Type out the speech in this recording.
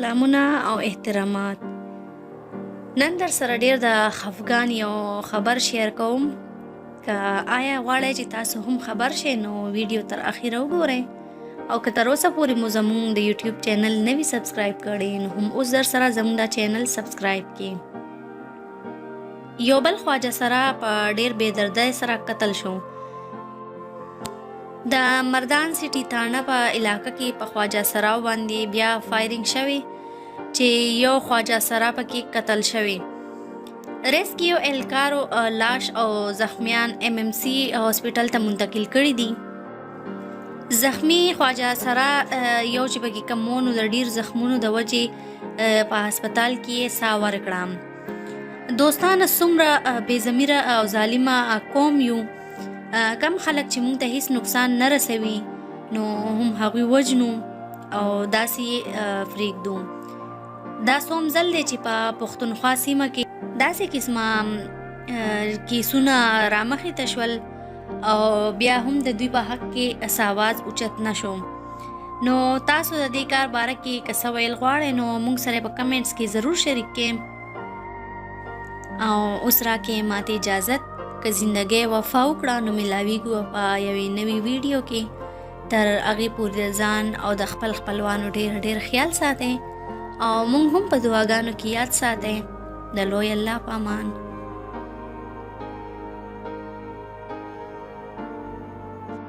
سلامونه او احترامات. نن در سره ډیر د خفګان یو خبر شیر کوم. که آیا غواړئ چې تاسو هم خبر شئ نو ویډیو تر اخره وګورئ او که تر اوسه پورې مو زموږ د یوټیوب چینل نه وي سبسکرایب کړی نو هم اوس در سره زموږ دا چینل سبسکرایب کړئ. یو بل خواجه سره په ډیر بې دردۍ سره قتل شو. د مردان سټي تاڼه په علاقه کې په خواجه سراو باندې بیا فایرینګ شوی چې یو خواجه سرا پکې قتل شوی. ریسکیو اهلکارو لاش او زخمیان MMC هاسپټل ته منتقل کړي دي. زخمی خواجه سرا یو چې پکې کمونو د ډیر زخمونو د وجې په هسپتال کې ساه ورکړه. دوستانه څومره بې ضمیره او ظالمه قوم یو، کم خلک چې موږ ته هیڅ نقصان نه رسوي نو هم هغوی وجنو او داسې پرېږدو. دا څوم ځل دی چې په پښتونخوا سیمه کې داسې قسمه کیسونه رامخې ته شول او بیا هم د دوی په حق کې آواز اوچت نه شو. نو تاسو د دې کار باره کې که څه ویل غواړئ نو موږ سره په کمنټس کې ضرور شریک کړئ او اوس راکړئ ماته اجازت. که زندګۍ وفا وکړه نو ملاویږو په یوې نوې ویډیو کې. تر هغې پورې ځان او د خپل خپلوانو ډېر ډېر خیال ساتئ او موږ هم په دعاګانو کې یاد ساتئ. د لوی الله په امان.